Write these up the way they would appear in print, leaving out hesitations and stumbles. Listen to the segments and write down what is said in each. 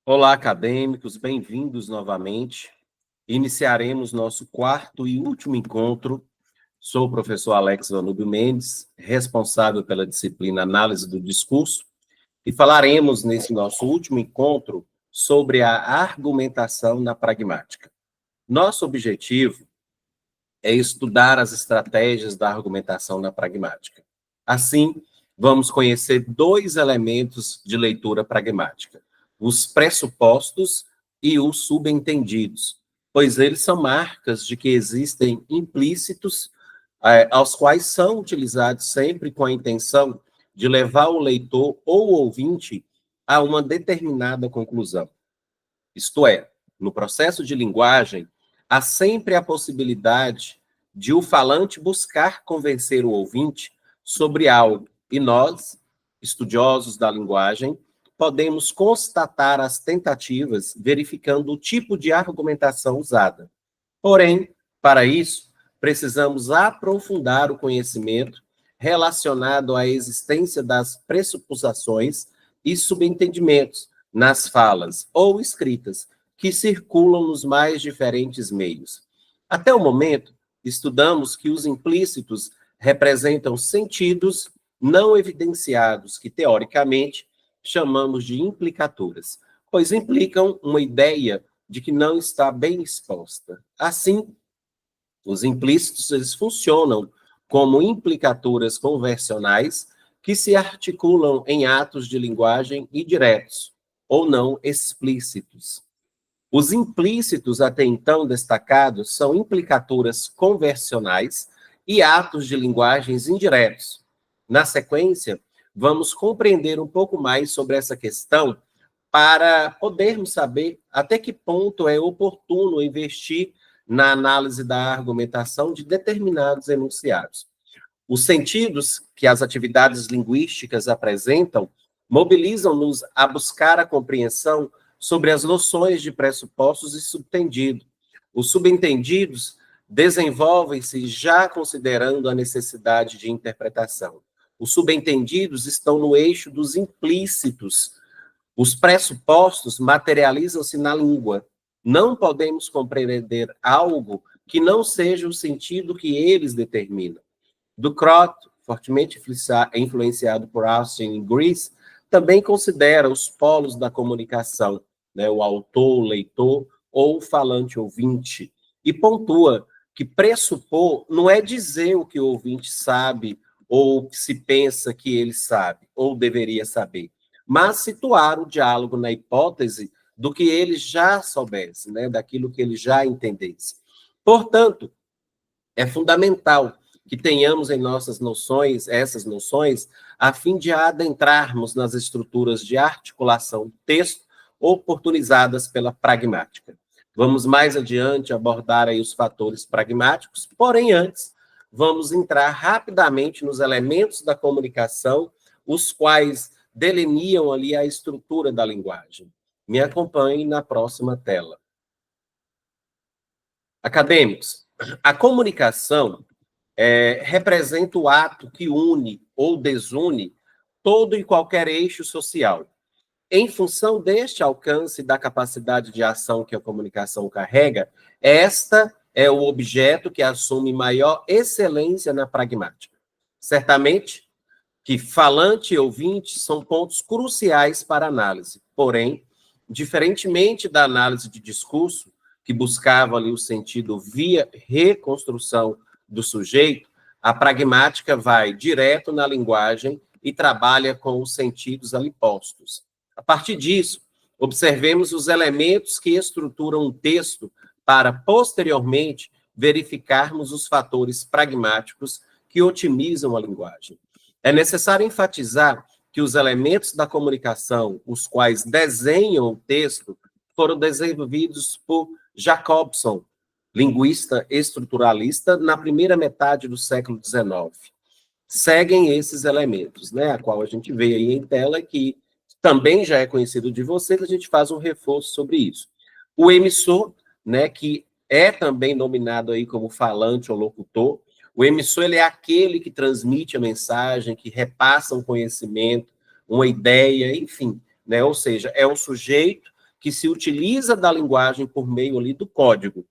Olá, acadêmicos, bem-vindos novamente. Iniciaremos nosso quarto e último encontro. Sou o professor Alex Vanúbio Mendes, responsável pela disciplina Análise do Discurso, e falaremos nesse nosso último encontro sobre a argumentação na pragmática. Nosso objetivo é estudar as estratégias da argumentação na pragmática. Assim, vamos conhecer dois elementos de leitura pragmática: os pressupostos e os subentendidos, pois eles são marcas de que existem implícitos, aos quais são utilizados sempre com a intenção de levar o leitor ou o ouvinte a uma determinada conclusão. Isto é, no processo de linguagem, há sempre a possibilidade de o falante buscar convencer o ouvinte sobre algo, e nós, estudiosos da linguagem, podemos constatar as tentativas verificando o tipo de argumentação usada. Porém, para isso, precisamos aprofundar o conhecimento relacionado à existência das pressuposições e subentendimentos nas falas ou escritas que circulam nos mais diferentes meios. Até o momento, estudamos que os implícitos representam sentidos não evidenciados, que teoricamente chamamos de implicaturas, pois implicam uma ideia de que não está bem exposta. Assim, os implícitos eles funcionam como implicaturas conversionais que se articulam em atos de linguagem indiretos ou não explícitos. Os implícitos até então destacados são implicaturas conversionais e atos de linguagens indiretos. Na sequência, vamos compreender um pouco mais sobre essa questão para podermos saber até que ponto é oportuno investir na análise da argumentação de determinados enunciados. Os sentidos que as atividades linguísticas apresentam mobilizam-nos a buscar a compreensão sobre as noções de pressupostos e subtendido. Os subentendidos desenvolvem-se já considerando a necessidade de interpretação. Os subentendidos estão no eixo dos implícitos. Os pressupostos materializam-se na língua. Não podemos compreender algo que não seja o sentido que eles determinam. Ducrot, fortemente influenciado por Austin e Greece, também considera os polos da comunicação, né, o autor, o leitor ou o falante-ouvinte, e pontua que pressupor não é dizer o que o ouvinte sabe ou o que se pensa que ele sabe ou deveria saber, mas situar o diálogo na hipótese do que ele já soubesse, né, daquilo que ele já entendesse. Portanto, é fundamental que tenhamos em nossas noções, essas noções, a fim de adentrarmos nas estruturas de articulação do texto oportunizadas pela pragmática. Vamos mais adiante abordar aí os fatores pragmáticos, porém antes, vamos entrar rapidamente nos elementos da comunicação, os quais delineam ali a estrutura da linguagem. Me acompanhe na próxima tela. Acadêmicos, a comunicação representa o ato que une ou desune todo e qualquer eixo social. Em função deste alcance da capacidade de ação que a comunicação carrega, esta é o objeto que assume maior excelência na pragmática. Certamente que falante e ouvinte são pontos cruciais para a análise, porém, diferentemente da análise de discurso, que buscava ali o sentido via reconstrução do sujeito, a pragmática vai direto na linguagem e trabalha com os sentidos ali postos. A partir disso, observemos os elementos que estruturam um texto para, posteriormente, verificarmos os fatores pragmáticos que otimizam a linguagem. É necessário enfatizar que os elementos da comunicação, os quais desenham o texto, foram desenvolvidos por Jacobson, linguista estruturalista, na primeira metade do século XIX. Seguem esses elementos, né, a qual a gente vê aí em tela, que também já é conhecido de vocês, a gente faz um reforço sobre isso. O emissor, né, que é também nominado aí como falante ou locutor, o emissor ele é aquele que transmite a mensagem, que repassa um conhecimento, uma ideia, enfim, né, ou seja, é um sujeito que se utiliza da linguagem por meio ali do código.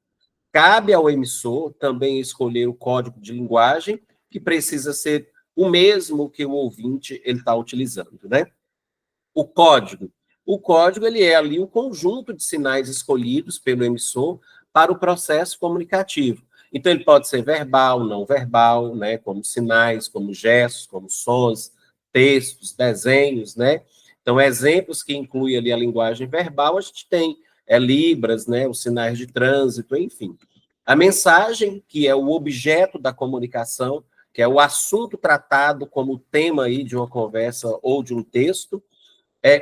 Cabe ao emissor também escolher o código de linguagem, que precisa ser o mesmo que o ouvinte ele está utilizando, né? O código. O código ele é ali o conjunto de sinais escolhidos pelo emissor para o processo comunicativo. Então, ele pode ser verbal, não verbal, né? Como sinais, como gestos, como sons, textos, desenhos, né? Então, exemplos que incluem ali a linguagem verbal, a gente tem libras, né? Os sinais de trânsito, enfim. A mensagem, que é o objeto da comunicação, que é o assunto tratado como tema aí de uma conversa ou de um texto,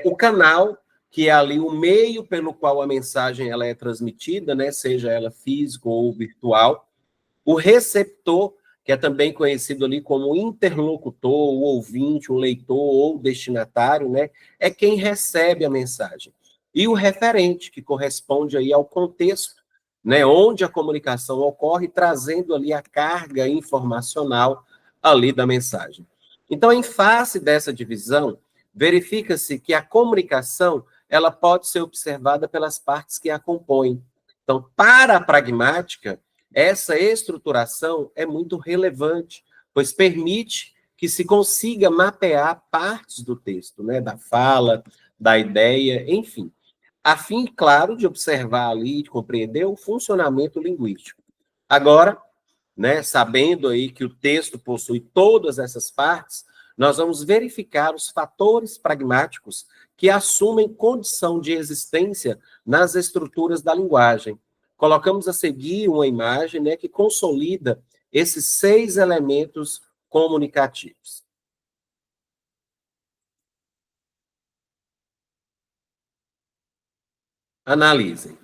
o canal, que é ali o meio pelo qual a mensagem ela é transmitida, né, seja ela físico ou virtual, o receptor, que é também conhecido ali como interlocutor, o ouvinte, o leitor ou destinatário, né, é quem recebe a mensagem. E o referente, que corresponde aí ao contexto, né, onde a comunicação ocorre, trazendo ali a carga informacional ali da mensagem. Então, em face dessa divisão, verifica-se que a comunicação ela pode ser observada pelas partes que a compõem. Então, para a pragmática, essa estruturação é muito relevante, pois permite que se consiga mapear partes do texto, né, da fala, da ideia, enfim, a fim, claro, de observar ali, de compreender o funcionamento linguístico. Agora, né, sabendo aí que o texto possui todas essas partes, nós vamos verificar os fatores pragmáticos que assumem condição de existência nas estruturas da linguagem. Colocamos a seguir uma imagem, né, que consolida esses 6 elementos comunicativos. Analisem.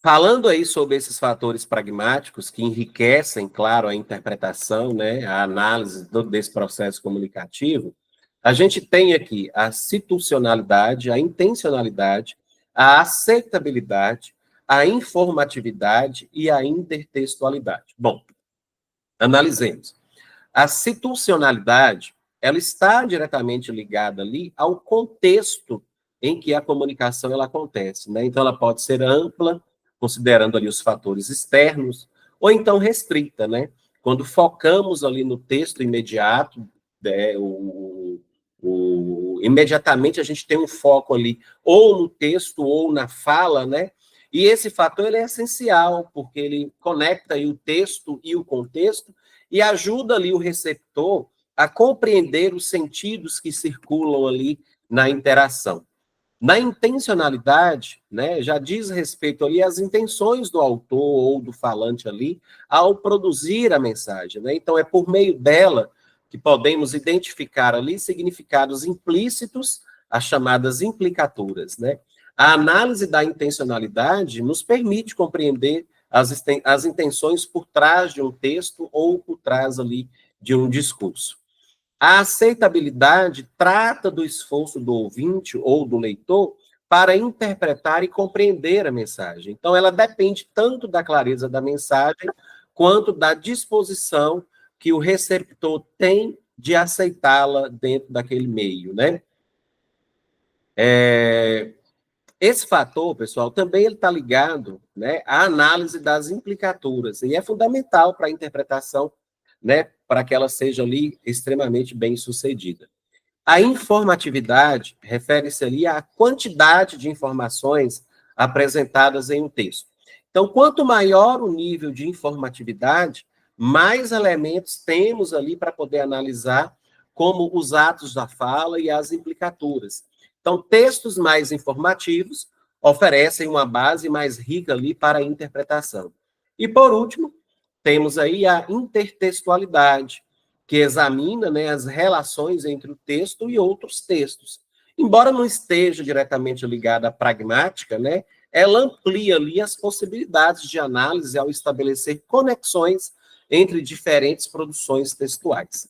Falando aí sobre esses fatores pragmáticos que enriquecem, claro, a interpretação, né, a análise desse processo comunicativo, a gente tem aqui a situacionalidade, a intencionalidade, a aceitabilidade, a informatividade e a intertextualidade. Bom, analisemos. A situacionalidade, ela está diretamente ligada ali ao contexto em que a comunicação ela acontece, né? Então ela pode ser ampla, considerando ali os fatores externos, ou então restrita, né? Quando focamos ali no texto imediato, né, imediatamente a gente tem um foco ali ou no texto ou na fala, né? E esse fator ele é essencial, porque ele conecta aí o texto e o contexto, e ajuda ali o receptor a compreender os sentidos que circulam ali na interação. Na intencionalidade, né, já diz respeito ali às intenções do autor ou do falante ali ao produzir a mensagem, né? Então é por meio dela que podemos identificar ali significados implícitos, as chamadas implicaturas, né? A análise da intencionalidade nos permite compreender as intenções por trás de um texto ou por trás ali de um discurso. A aceitabilidade trata do esforço do ouvinte ou do leitor para interpretar e compreender a mensagem. Então, ela depende tanto da clareza da mensagem quanto da disposição que o receptor tem de aceitá-la dentro daquele meio, né? Esse fator, pessoal, também ele está ligado, né, à análise das implicaturas e é fundamental para a interpretação, né, para que ela seja ali extremamente bem sucedida. A informatividade refere-se ali à quantidade de informações apresentadas em um texto. Então, quanto maior o nível de informatividade, mais elementos temos ali para poder analisar, como os atos da fala e as implicaturas. Então, textos mais informativos oferecem uma base mais rica ali para a interpretação. E, por último, temos aí a intertextualidade, que examina, né, as relações entre o texto e outros textos. Embora não esteja diretamente ligada à pragmática, né, ela amplia ali as possibilidades de análise ao estabelecer conexões entre diferentes produções textuais.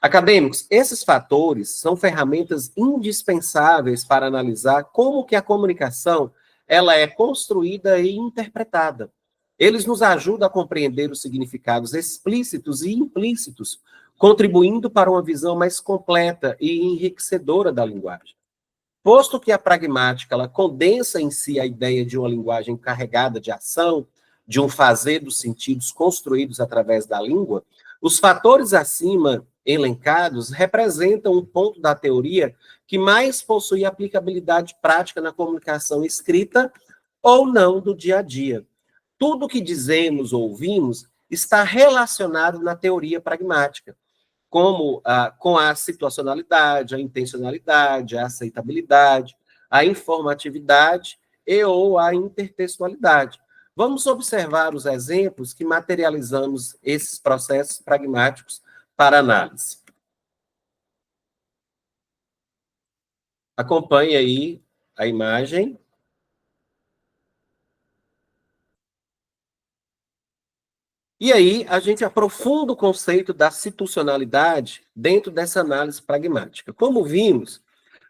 Acadêmicos, esses fatores são ferramentas indispensáveis para analisar como que a comunicação ela é construída e interpretada. Eles nos ajudam a compreender os significados explícitos e implícitos contribuindo para uma visão mais completa e enriquecedora da linguagem. Posto que a pragmática ela condensa em si a ideia de uma linguagem carregada de ação, de um fazer dos sentidos construídos através da língua, os fatores acima elencados representam um ponto da teoria que mais possui aplicabilidade prática na comunicação escrita ou não do dia a dia. Tudo o que dizemos ou ouvimos está relacionado na teoria pragmática, como com a situacionalidade, a intencionalidade, a aceitabilidade, a informatividade e ou a intertextualidade. Vamos observar os exemplos que materializamos esses processos pragmáticos para análise. Acompanhe aí a imagem. E aí, a gente aprofunda o conceito da situacionalidade dentro dessa análise pragmática. Como vimos,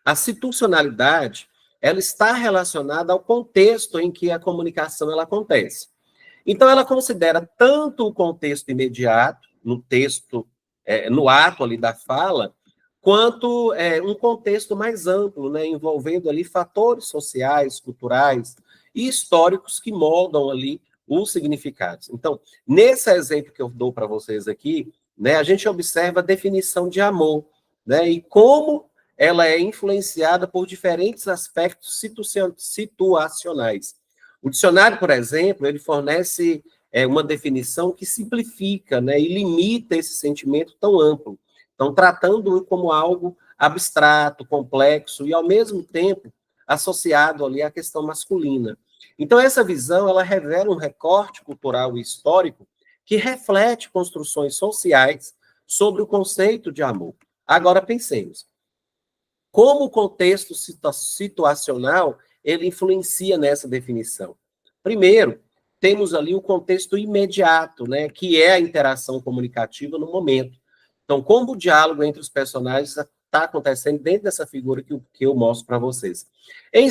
a situacionalidade ela está relacionada ao contexto em que a comunicação ela acontece. Então, ela considera tanto o contexto imediato, no texto, no ato ali da fala, quanto um contexto mais amplo, né, envolvendo ali fatores sociais, culturais e históricos que moldam ali os significados. Então, nesse exemplo que eu dou para vocês aqui, né, a gente observa a definição de amor, né, e como ela é influenciada por diferentes aspectos situacionais. O dicionário, por exemplo, ele fornece uma definição que simplifica, né, e limita esse sentimento tão amplo. Então, tratando-o como algo abstrato, complexo e, ao mesmo tempo, associado ali à questão masculina. Então, essa visão, ela revela um recorte cultural e histórico que reflete construções sociais sobre o conceito de amor. Agora, pensemos. Como o contexto situacional ele influencia nessa definição? Primeiro, temos ali o contexto imediato, né, que é a interação comunicativa no momento. Então, como o diálogo entre os personagens está acontecendo dentro dessa figura que eu mostro para vocês. Em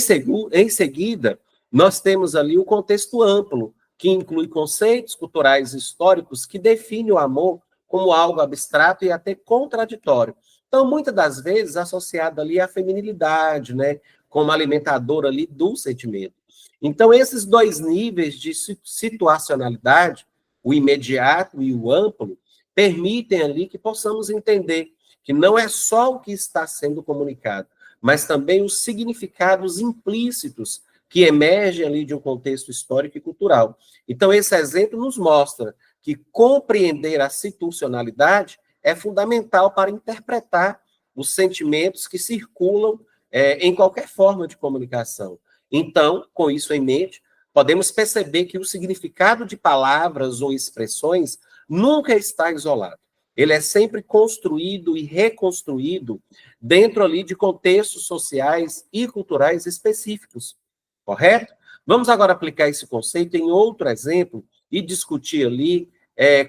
seguida, nós temos ali o contexto amplo, que inclui conceitos culturais e históricos que definem o amor como algo abstrato e até contraditório. Então, muitas das vezes, associado ali à feminilidade, né, como alimentador ali do sentimento. Então, esses dois níveis de situacionalidade, o imediato e o amplo, permitem ali que possamos entender que não é só o que está sendo comunicado, mas também os significados implícitos que emergem ali de um contexto histórico e cultural. Então, esse exemplo nos mostra que compreender a situacionalidade é fundamental para interpretar os sentimentos que circulam em qualquer forma de comunicação. Então, com isso em mente, podemos perceber que o significado de palavras ou expressões nunca está isolado. Ele é sempre construído e reconstruído dentro ali de contextos sociais e culturais específicos, correto? Vamos agora aplicar esse conceito em outro exemplo e discutir ali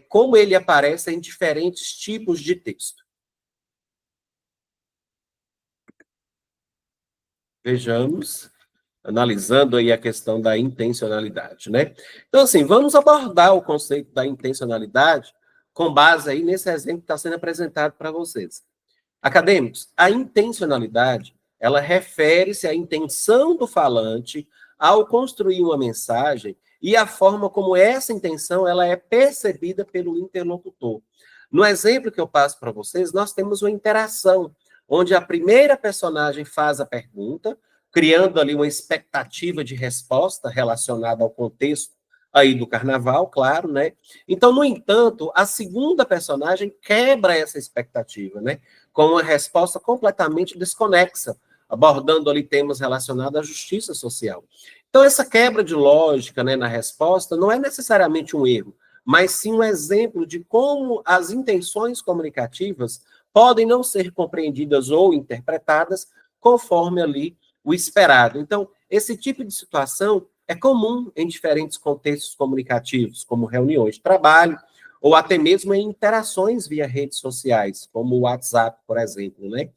como ele aparece em diferentes tipos de texto. Vejamos, analisando aí a questão da intencionalidade, né? Então, assim, vamos abordar o conceito da intencionalidade com base aí nesse exemplo que está sendo apresentado para vocês. Acadêmicos, a intencionalidade, ela refere-se à intenção do falante ao construir uma mensagem e a forma como essa intenção ela é percebida pelo interlocutor. No exemplo que eu passo para vocês, nós temos uma interação, onde a primeira personagem faz a pergunta, criando ali uma expectativa de resposta relacionada ao contexto aí do carnaval, claro, né? Então, no entanto, a segunda personagem quebra essa expectativa, né? Com uma resposta completamente desconexa, abordando ali temas relacionados à justiça social. Então, essa quebra de lógica, né, na resposta não é necessariamente um erro, mas sim um exemplo de como as intenções comunicativas podem não ser compreendidas ou interpretadas conforme ali o esperado. Então, esse tipo de situação é comum em diferentes contextos comunicativos, como reuniões de trabalho, ou até mesmo em interações via redes sociais, como o WhatsApp, por exemplo, né?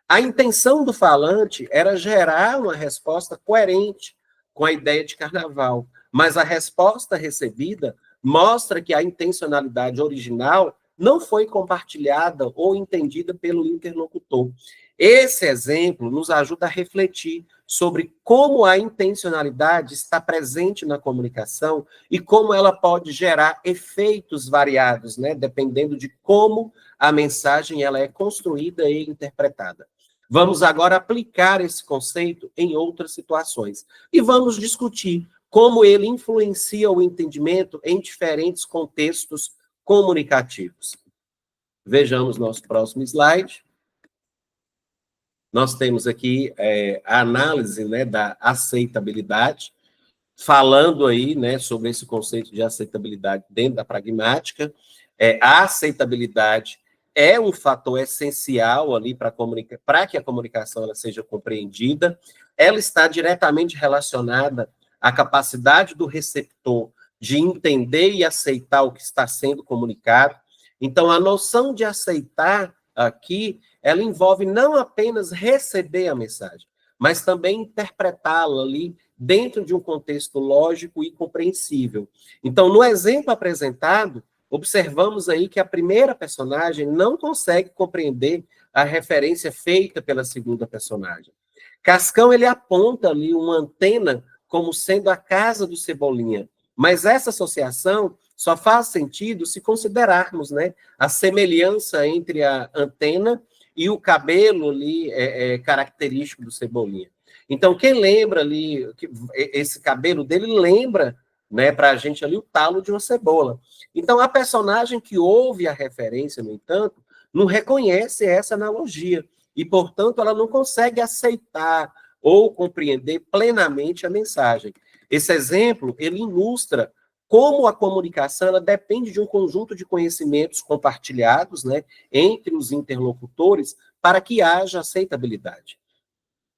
A intenção do falante era gerar uma resposta coerente com a ideia de carnaval, mas a resposta recebida mostra que a intencionalidade original não foi compartilhada ou entendida pelo interlocutor. Esse exemplo nos ajuda a refletir sobre como a intencionalidade está presente na comunicação e como ela pode gerar efeitos variados, né, dependendo de como a mensagem ela é construída e interpretada. Vamos agora aplicar esse conceito em outras situações e vamos discutir como ele influencia o entendimento em diferentes contextos comunicativos. Vejamos nosso próximo slide. Nós temos aqui a análise, né, da aceitabilidade, falando aí, né, sobre esse conceito de aceitabilidade dentro da pragmática. A aceitabilidade é um fator essencial ali para que a comunicação ela seja compreendida. Ela está diretamente relacionada à capacidade do receptor de entender e aceitar o que está sendo comunicado. Então, a noção de aceitar aqui, ela envolve não apenas receber a mensagem, mas também interpretá-la ali dentro de um contexto lógico e compreensível. Então, no exemplo apresentado, observamos aí que a primeira personagem não consegue compreender a referência feita pela segunda personagem. Cascão, ele aponta ali uma antena como sendo a casa do Cebolinha, mas essa associação só faz sentido se considerarmos, né, a semelhança entre a antena e o cabelo ali característico do Cebolinha. Então, quem lembra ali, esse cabelo dele lembra, né, para a gente ali o talo de uma cebola. Então, a personagem que ouve a referência, no entanto, não reconhece essa analogia e, portanto, ela não consegue aceitar ou compreender plenamente a mensagem. Esse exemplo, ele ilustra como a comunicação ela depende de um conjunto de conhecimentos compartilhados, né, entre os interlocutores para que haja aceitabilidade.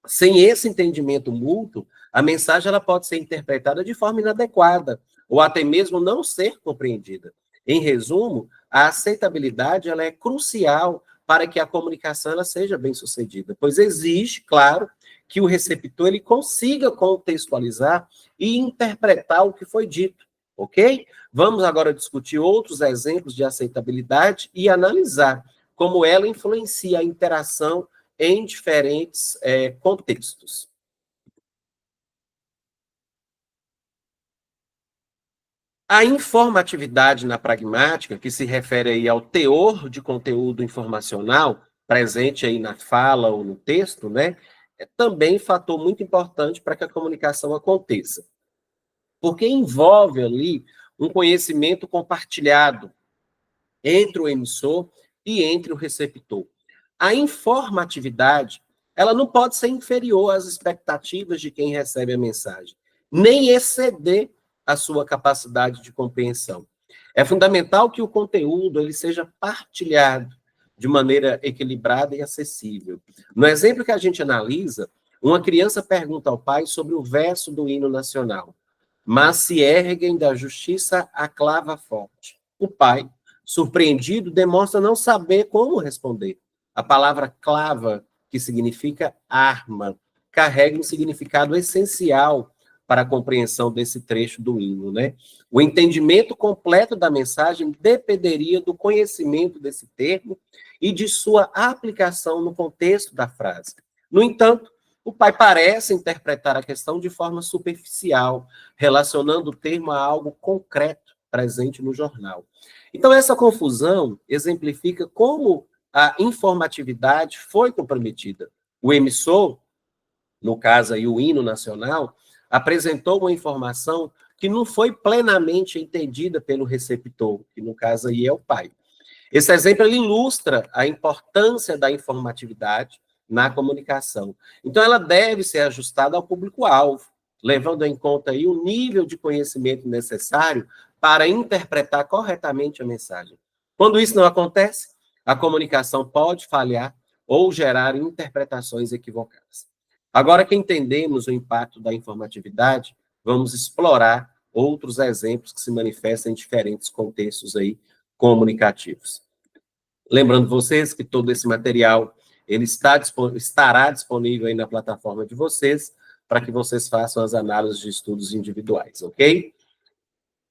Sem esse entendimento mútuo, a mensagem ela pode ser interpretada de forma inadequada ou até mesmo não ser compreendida. Em resumo, a aceitabilidade ela é crucial para que a comunicação ela seja bem-sucedida, pois exige, claro, que o receptor ele consiga contextualizar e interpretar o que foi dito, ok? Vamos agora discutir outros exemplos de aceitabilidade e analisar como ela influencia a interação em diferentes contextos. A informatividade na pragmática, que se refere aí ao teor de conteúdo informacional presente aí na fala ou no texto, né, é também fator muito importante para que a comunicação aconteça, porque envolve ali um conhecimento compartilhado entre o emissor e entre o receptor. A informatividade, ela não pode ser inferior às expectativas de quem recebe a mensagem, nem exceder a sua capacidade de compreensão. É fundamental que o conteúdo ele seja partilhado de maneira equilibrada e acessível. No exemplo que a gente analisa, uma criança pergunta ao pai sobre o verso do hino nacional. Mas se erguem da justiça a clava forte. O pai, surpreendido, demonstra não saber como responder. A palavra clava, que significa arma, carrega um significado essencial para a compreensão desse trecho do hino, né? O entendimento completo da mensagem dependeria do conhecimento desse termo e de sua aplicação no contexto da frase. No entanto, o pai parece interpretar a questão de forma superficial, relacionando o termo a algo concreto presente no jornal. Então, essa confusão exemplifica como a informatividade foi comprometida. O emissor, no caso aí o hino nacional, apresentou uma informação que não foi plenamente entendida pelo receptor, que no caso aí é o pai. Esse exemplo ele ilustra a importância da informatividade na comunicação. Então, ela deve ser ajustada ao público-alvo, levando em conta aí o nível de conhecimento necessário para interpretar corretamente a mensagem. Quando isso não acontece, a comunicação pode falhar ou gerar interpretações equivocadas. Agora que entendemos o impacto da informatividade, vamos explorar outros exemplos que se manifestam em diferentes contextos aí comunicativos. Lembrando vocês que todo esse material ele estará disponível aí na plataforma de vocês para que vocês façam as análises de estudos individuais, ok?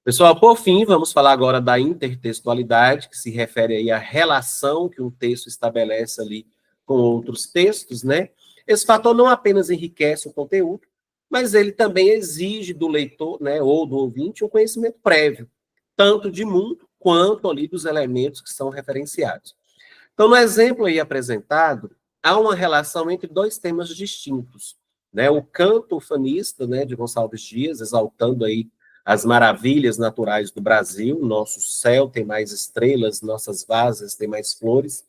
Pessoal, por fim, vamos falar agora da intertextualidade, que se refere aí à relação que um texto estabelece ali com outros textos, né? Esse fator não apenas enriquece o conteúdo, mas ele também exige do leitor, né, ou do ouvinte, um conhecimento prévio, tanto de mundo quanto ali dos elementos que são referenciados. Então, no exemplo aí apresentado, há uma relação entre dois temas distintos, né? O canto ufanista, né, de Gonçalves Dias, exaltando aí as maravilhas naturais do Brasil, nosso céu tem mais estrelas, nossas vasas têm mais flores.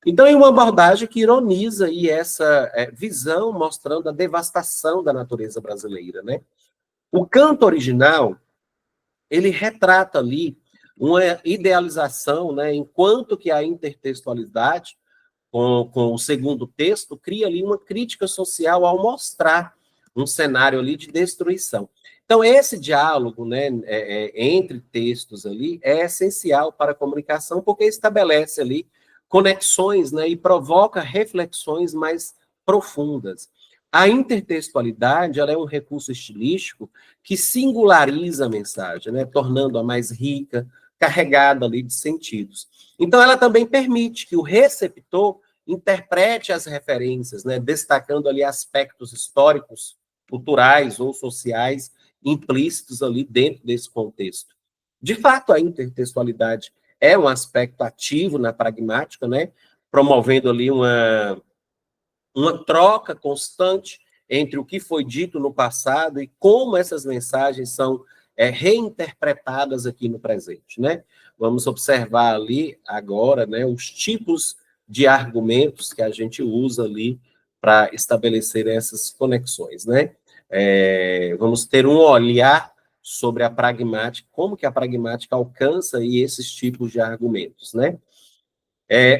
Então, é uma abordagem que ironiza aí essa visão, mostrando a devastação da natureza brasileira, né? O canto original, ele retrata ali uma idealização, né, enquanto que a intertextualidade com o segundo texto, cria ali uma crítica social ao mostrar um cenário ali de destruição. Então, esse diálogo, né, entre textos ali é essencial para a comunicação, porque estabelece ali conexões, né, e provoca reflexões mais profundas. A intertextualidade, ela é um recurso estilístico que singulariza a mensagem, né, tornando-a mais rica, carregada ali de sentidos. Então, ela também permite que o receptor interprete as referências, né, destacando ali aspectos históricos, culturais ou sociais implícitos ali dentro desse contexto. De fato, a intertextualidade é um aspecto ativo na pragmática, né, promovendo ali uma troca constante entre o que foi dito no passado e como essas mensagens são reinterpretadas aqui no presente, né? Vamos observar ali agora, né, os tipos de argumentos que a gente usa ali para estabelecer essas conexões, né? Vamos ter um olhar sobre a pragmática, como que a pragmática alcança aí esses tipos de argumentos, né?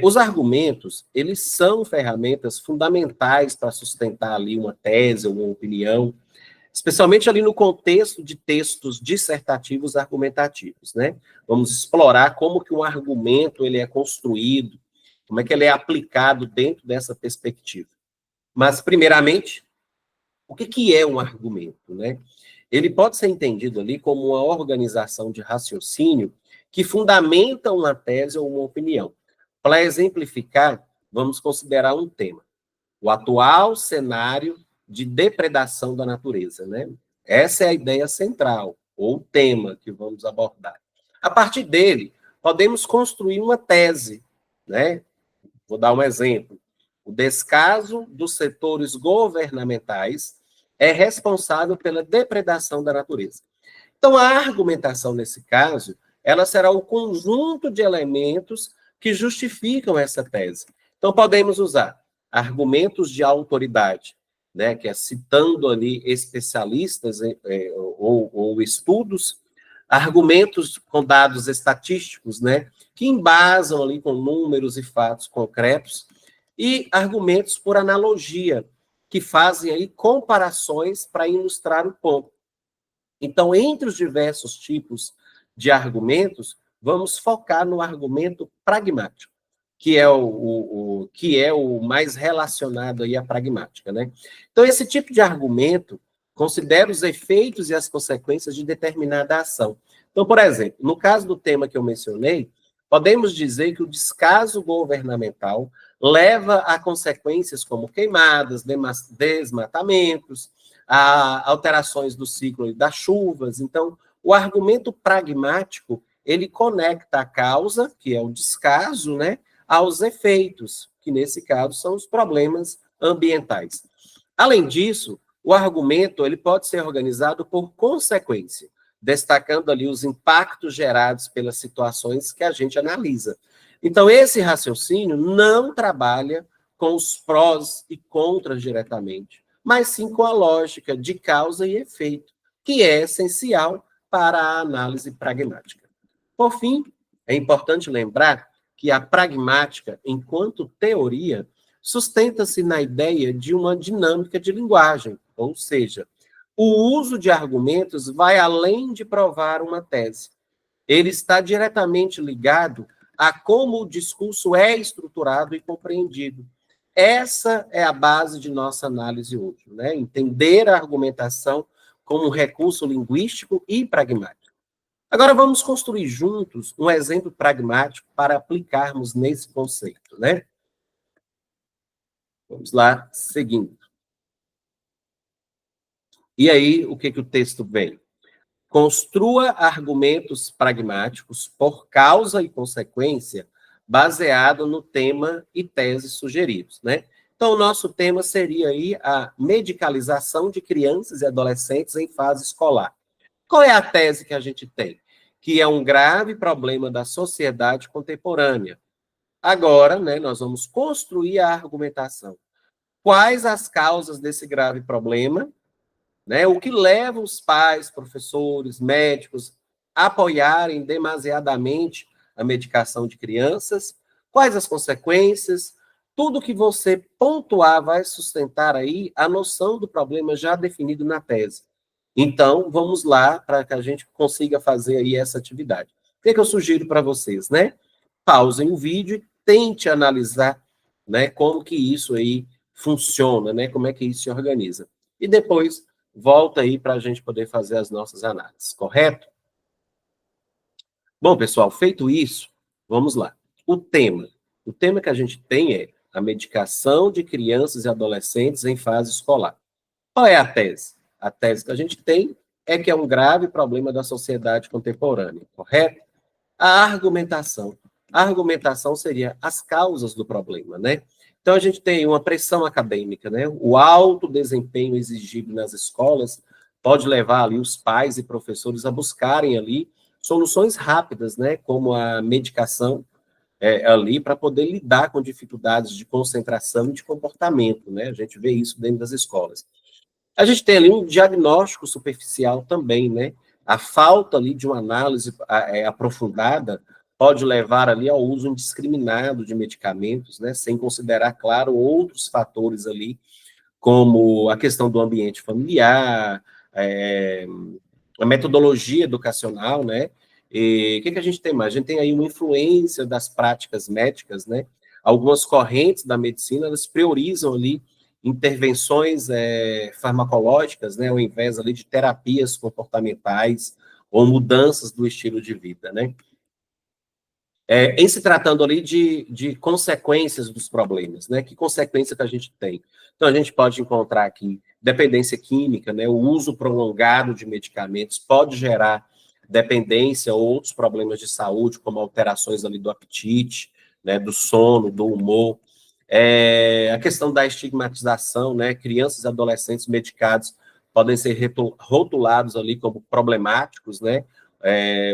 Os argumentos, eles são ferramentas fundamentais para sustentar ali uma tese ou uma opinião, especialmente ali no contexto de textos dissertativos argumentativos, né? Vamos explorar como que um argumento ele é construído, como é que ele é aplicado dentro dessa perspectiva. Mas, primeiramente, o que que é um argumento, né? Ele pode ser entendido ali como uma organização de raciocínio que fundamenta uma tese ou uma opinião. Para exemplificar, vamos considerar um tema: o atual cenário de depredação da natureza, né? Essa é a ideia central, ou o tema que vamos abordar. A partir dele, podemos construir uma tese, né? Vou dar um exemplo. O descaso dos setores governamentais é responsável pela depredação da natureza. Então, a argumentação, nesse caso, ela será o conjunto de elementos que justificam essa tese. Então, podemos usar argumentos de autoridade, né, que é citando ali especialistas ou estudos, argumentos com dados estatísticos, né, que embasam ali com números e fatos concretos, e argumentos por analogia, que fazem aí comparações para ilustrar o ponto. Então, entre os diversos tipos de argumentos, vamos focar no argumento pragmático, que é o mais relacionado aí à pragmática, né? Então, esse tipo de argumento considera os efeitos e as consequências de determinada ação. Então, por exemplo, no caso do tema que eu mencionei, podemos dizer que o descaso governamental leva a consequências como queimadas, desmatamentos, a alterações do ciclo das chuvas. Então, o argumento pragmático, ele conecta a causa, que é o descaso, né, aos efeitos, que nesse caso são os problemas ambientais. Além disso, o argumento ele pode ser organizado por consequência, destacando ali os impactos gerados pelas situações que a gente analisa. Então, esse raciocínio não trabalha com os prós e contras diretamente, mas sim com a lógica de causa e efeito, que é essencial para a análise pragmática. Por fim, é importante lembrar que a pragmática, enquanto teoria, sustenta-se na ideia de uma dinâmica de linguagem, ou seja, o uso de argumentos vai além de provar uma tese. Ele está diretamente ligado a como o discurso é estruturado e compreendido. Essa é a base de nossa análise hoje, né? Entender a argumentação como um recurso linguístico e pragmático. Agora vamos construir juntos um exemplo pragmático para aplicarmos nesse conceito, né? Vamos lá, seguindo. E aí, o que o texto vem? Construa argumentos pragmáticos por causa e consequência, baseado no tema e tese sugeridos, né? Então, o nosso tema seria aí a medicalização de crianças e adolescentes em fase escolar. Qual é a tese que a gente tem? Que é um grave problema da sociedade contemporânea. Agora, né, nós vamos construir a argumentação. Quais as causas desse grave problema? Né? O que leva os pais, professores, médicos a apoiarem demasiadamente a medicação de crianças? Quais as consequências? Tudo que você pontuar vai sustentar aí a noção do problema já definido na tese. Então, vamos lá para que a gente consiga fazer aí essa atividade. O que eu sugiro para vocês, né? Pausem o vídeo e tente analisar, né, como que isso aí funciona, né? Como é que isso se organiza. E depois volta aí para a gente poder fazer as nossas análises, correto? Bom, pessoal, feito isso, vamos lá. O tema que a gente tem é a medicação de crianças e adolescentes em fase escolar. Qual é a tese? A tese que a gente tem é que é um grave problema da sociedade contemporânea, correto? A argumentação. A argumentação seria as causas do problema, né? Então, a gente tem uma pressão acadêmica, né? O alto desempenho exigido nas escolas pode levar ali os pais e professores a buscarem ali soluções rápidas, né? Como a medicação ali para poder lidar com dificuldades de concentração e de comportamento, né? A gente vê isso dentro das escolas. A gente tem ali um diagnóstico superficial também, né? A falta ali de uma análise aprofundada pode levar ali ao uso indiscriminado de medicamentos, né? Sem considerar, claro, outros fatores ali, como a questão do ambiente familiar, a metodologia educacional, né? E o que a gente tem mais? A gente tem aí uma influência das práticas médicas, né? Algumas correntes da medicina, elas priorizam ali intervenções farmacológicas, né? Ao invés ali de terapias comportamentais ou mudanças do estilo de vida, né? Em se tratando ali de consequências dos problemas, né? Que consequência que a gente tem? Então, a gente pode encontrar aqui dependência química, né? O uso prolongado de medicamentos pode gerar dependência ou outros problemas de saúde, como alterações ali do apetite, né? Do sono, do humor. A questão da estigmatização, né? Crianças e adolescentes medicados podem ser rotulados ali como problemáticos, né?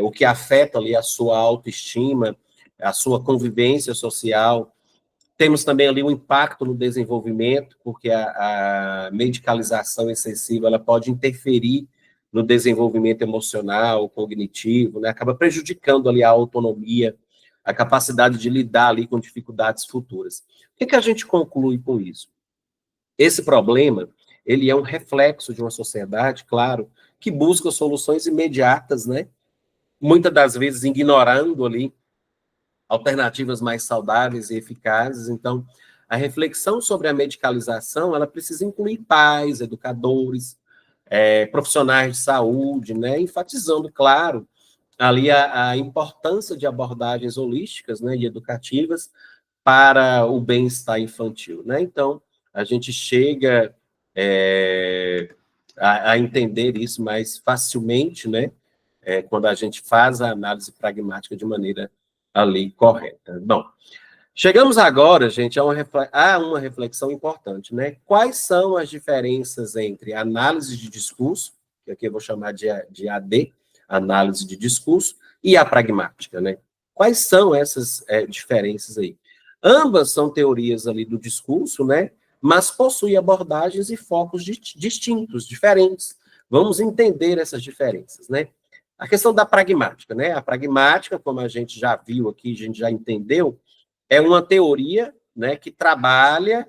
O que afeta ali a sua autoestima, a sua convivência social. Temos também ali um impacto no desenvolvimento, porque a medicalização excessiva ela pode interferir no desenvolvimento emocional, cognitivo, né? Acaba prejudicando ali a autonomia, a capacidade de lidar ali com dificuldades futuras. O que a gente conclui com isso? Esse problema, ele é um reflexo de uma sociedade, claro, que busca soluções imediatas, né? Muitas das vezes ignorando ali alternativas mais saudáveis e eficazes. Então, a reflexão sobre a medicalização, ela precisa incluir pais, educadores, profissionais de saúde, né, enfatizando, claro, ali a importância de abordagens holísticas, né, e educativas para o bem-estar infantil, né? Então, a gente chega a entender isso mais facilmente, né, quando a gente faz a análise pragmática de maneira ali correta. Bom, chegamos agora, gente, a uma reflexão importante, né? Quais são as diferenças entre análise de discurso, que aqui eu vou chamar de AD, análise de discurso, e a pragmática, né? Quais são essas diferenças aí? Ambas são teorias ali do discurso, né? Mas possuem abordagens e focos distintos, diferentes. Vamos entender essas diferenças, né? A questão da pragmática, né? A pragmática, como a gente já viu aqui, a gente já entendeu, é uma teoria, né, que trabalha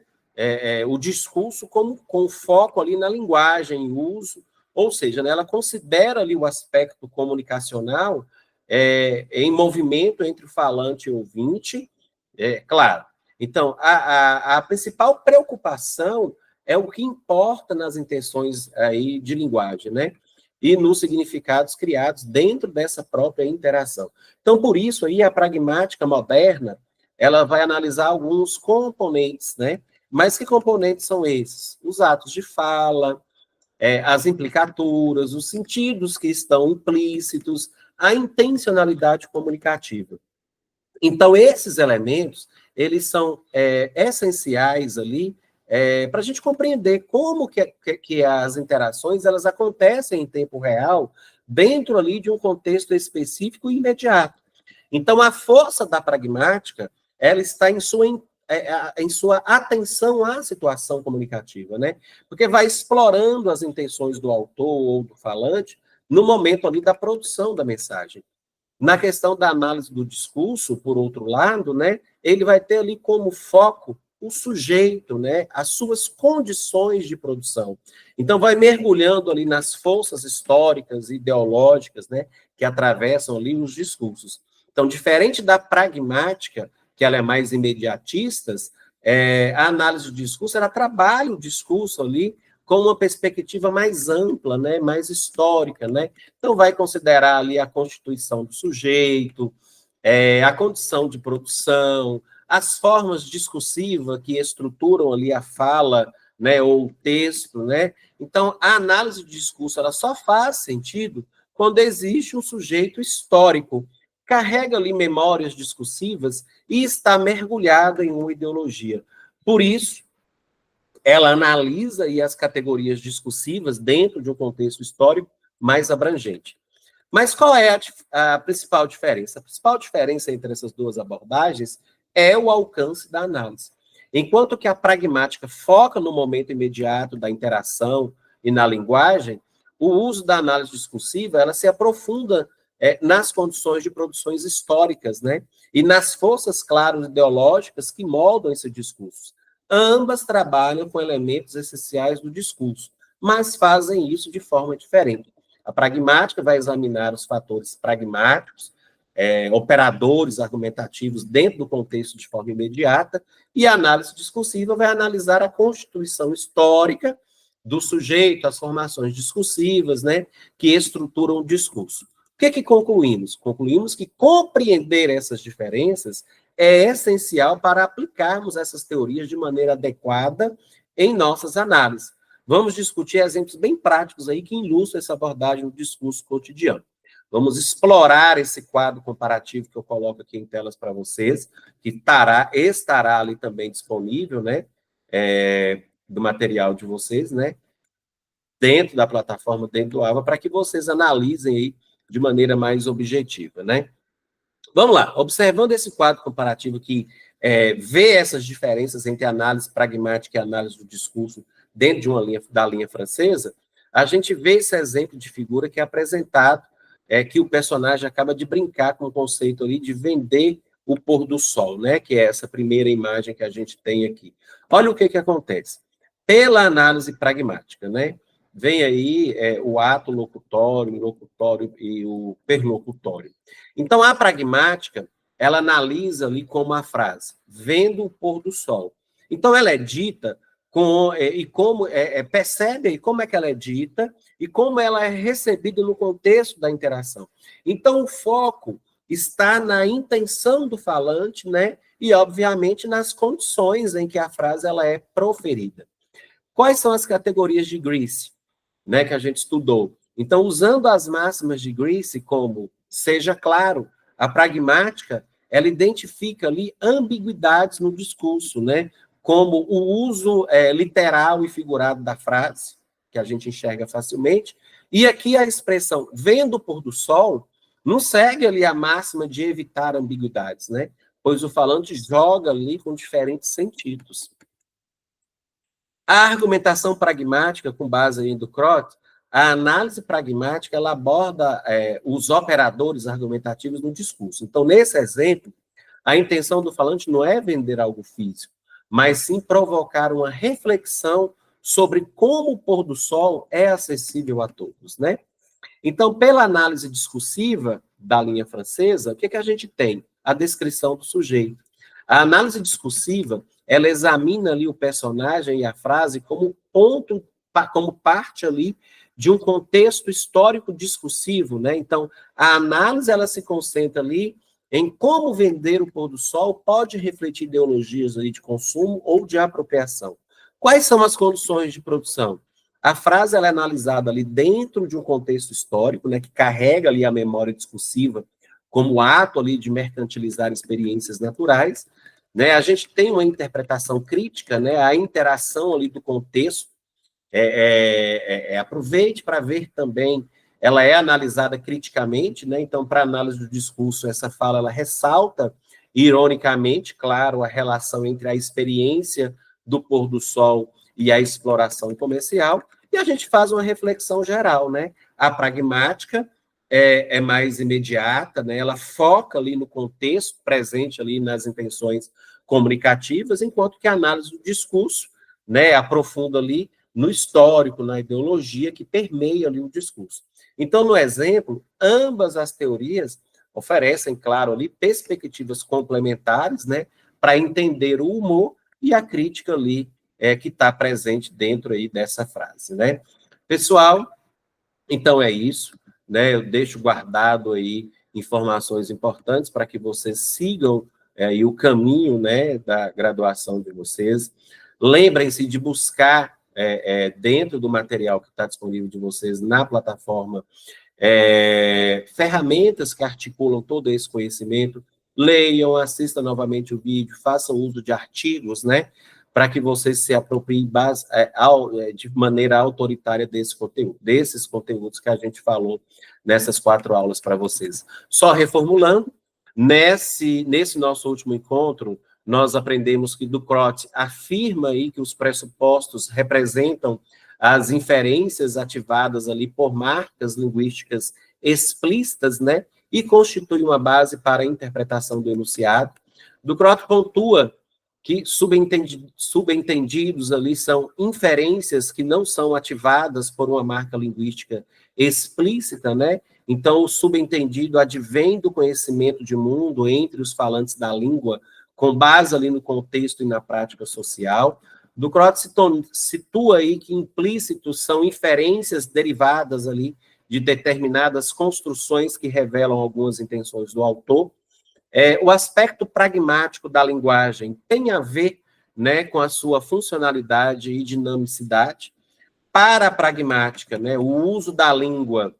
o discurso com foco ali na linguagem, uso, ou seja, né, ela considera ali o aspecto comunicacional em movimento entre o falante e o ouvinte, claro. Então, a principal preocupação é o que importa nas intenções aí de linguagem, né? e nos significados criados dentro dessa própria interação. Então, por isso, aí, a pragmática moderna, ela vai analisar alguns componentes, né? Mas que componentes são esses? Os atos de fala, as implicaturas, os sentidos que estão implícitos, a intencionalidade comunicativa. Então, esses elementos, eles são essenciais ali para a gente compreender como que as interações elas acontecem em tempo real dentro ali de um contexto específico e imediato. Então, a força da pragmática, ela está em sua atenção à situação comunicativa, né? Porque vai explorando as intenções do autor ou do falante no momento ali da produção da mensagem. Na questão da análise do discurso, por outro lado, né, ele vai ter ali como foco o sujeito, né, as suas condições de produção. Então, vai mergulhando ali nas forças históricas e ideológicas, né, que atravessam ali os discursos. Então, diferente da pragmática, que ela é mais imediatista, a análise do discurso, ela trabalha o discurso ali com uma perspectiva mais ampla, né, mais histórica, né? Então, vai considerar ali a constituição do sujeito, a condição de produção, as formas discursivas que estruturam ali a fala, né, ou o texto, né? Então, a análise de discurso, ela só faz sentido quando existe um sujeito histórico, carrega ali memórias discursivas e está mergulhada em uma ideologia. Por isso, ela analisa aí as categorias discursivas dentro de um contexto histórico mais abrangente. Mas qual é a principal diferença? A principal diferença entre essas duas abordagens é o alcance da análise. Enquanto que a pragmática foca no momento imediato da interação e na linguagem, o uso da análise discursiva ela se aprofunda nas condições de produções históricas, né? E nas forças claras ideológicas que moldam esse discurso. Ambas trabalham com elementos essenciais do discurso, mas fazem isso de forma diferente. A pragmática vai examinar os fatores pragmáticos, operadores argumentativos dentro do contexto de forma imediata, e a análise discursiva vai analisar a constituição histórica do sujeito, as formações discursivas, né, que estruturam o discurso. O que concluímos? Concluímos que compreender essas diferenças é essencial para aplicarmos essas teorias de maneira adequada em nossas análises. Vamos discutir exemplos bem práticos aí que ilustram essa abordagem no discurso cotidiano. Vamos explorar esse quadro comparativo que eu coloco aqui em telas para vocês, que estará ali também disponível, né, do material de vocês, né, dentro da plataforma, dentro do AVA, para que vocês analisem aí de maneira mais objetiva, né? Vamos lá, observando esse quadro comparativo que vê essas diferenças entre análise pragmática e análise do discurso dentro de da linha francesa, a gente vê esse exemplo de figura que é apresentado, que o personagem acaba de brincar com o conceito ali de vender o pôr do sol, né? Que é essa primeira imagem que a gente tem aqui. Olha o que acontece. Pela análise pragmática, né? Vem aí o ato locutório, o locutório e o perlocutório. Então, a pragmática, ela analisa ali como a frase, vendo o pôr do sol. Então, ela é dita e como percebe aí como é que ela é dita e como ela é recebida no contexto da interação. Então, o foco está na intenção do falante, né? E, obviamente, nas condições em que a frase ela é proferida. Quais são as categorias de Grace, né, que a gente estudou? Então, usando as máximas de Grace como seja claro, a pragmática, ela identifica ali ambiguidades no discurso, né? Como o uso literal e figurado da frase, que a gente enxerga facilmente, e aqui a expressão vendo o pôr do sol não segue ali a máxima de evitar ambiguidades, né? Pois o falante joga ali com diferentes sentidos. A argumentação pragmática, com base aí do Crotty, a análise pragmática, ela aborda os operadores argumentativos no discurso. Então, nesse exemplo, a intenção do falante não é vender algo físico, mas sim provocar uma reflexão sobre como o pôr do sol é acessível a todos, né? Então, pela análise discursiva da linha francesa, o que a gente tem? A descrição do sujeito. A análise discursiva, ela examina ali o personagem e a frase como ponto, como parte ali de um contexto histórico discursivo, né? Então, a análise ela se concentra ali em como vender o pôr do sol pode refletir ideologias aí de consumo ou de apropriação. Quais são as condições de produção? A frase ela é analisada ali dentro de um contexto histórico, né, que carrega ali a memória discursiva como ato ali de mercantilizar experiências naturais, né? A gente tem uma interpretação crítica, né? A interação ali do contexto. Aproveite para ver também, ela é analisada criticamente, né? Então, para análise do discurso, essa fala ela ressalta, ironicamente, claro, a relação entre a experiência do pôr do sol e a exploração comercial, e a gente faz uma reflexão geral, né? A pragmática é mais imediata, né? Ela foca ali no contexto presente ali nas intenções comunicativas, enquanto que a análise do discurso, né, aprofunda ali no histórico, na ideologia que permeia ali o discurso. Então, no exemplo, ambas as teorias oferecem, claro, ali perspectivas complementares, né, para entender o humor e a crítica ali que está presente dentro aí dessa frase, né? Pessoal, então é isso, né? Eu deixo guardado aí informações importantes para que vocês sigam aí o caminho, né, da graduação de vocês. Lembrem-se de buscar dentro do material que está disponível de vocês na plataforma ferramentas que articulam todo esse conhecimento. Leiam, assistam novamente o vídeo, façam uso de artigos, né, para que vocês se apropriem de maneira autoritária desses conteúdos que a gente falou nessas 4 aulas para vocês. Só reformulando, nesse nosso último encontro, nós aprendemos que Ducrot afirma aí que os pressupostos representam as inferências ativadas ali por marcas linguísticas explícitas, né, e constitui uma base para a interpretação do enunciado. Ducrot pontua que subentendidos ali são inferências que não são ativadas por uma marca linguística explícita, né? Então, o subentendido advém do conhecimento de mundo entre os falantes da língua, com base ali no contexto e na prática social. Ducrot situa aí que implícitos são inferências derivadas ali de determinadas construções que revelam algumas intenções do autor. O aspecto pragmático da linguagem tem a ver, né, com a sua funcionalidade e dinamicidade. Para a pragmática, né, o uso da língua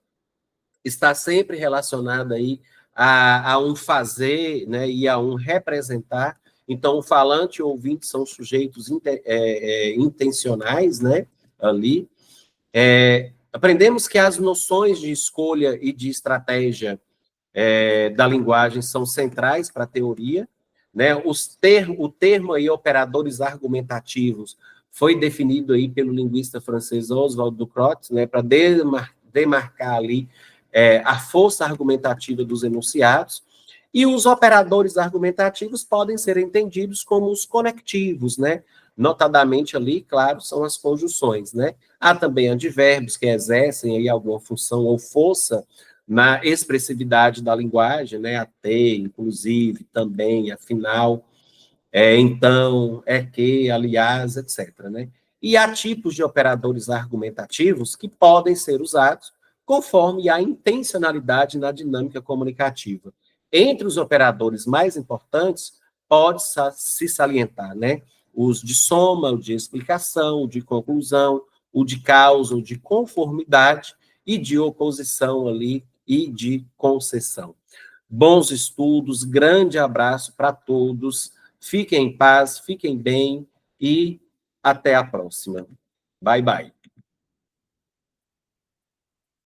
está sempre relacionado aí a um fazer, né, e a um representar. Então, o falante e o ouvinte são sujeitos intencionais, né, ali. Aprendemos que as noções de escolha e de estratégia da linguagem são centrais para a teoria, né? O termo aí, operadores argumentativos, foi definido aí pelo linguista francês Oswald Ducrot, né, para demarcar ali a força argumentativa dos enunciados, e os operadores argumentativos podem ser entendidos como os conectivos, né? Notadamente ali, claro, são as conjunções, né? Há também advérbios que exercem aí alguma função ou força na expressividade da linguagem, né? Até, inclusive, também, afinal, então, que, aliás, etc., né? E há tipos de operadores argumentativos que podem ser usados conforme a intencionalidade na dinâmica comunicativa. Entre os operadores mais importantes, pode-se salientar, né? Os de soma, o de explicação, o de conclusão, o de causa, o de conformidade e de oposição ali e de concessão. Bons estudos, grande abraço para todos, fiquem em paz, fiquem bem e até a próxima. Bye, bye.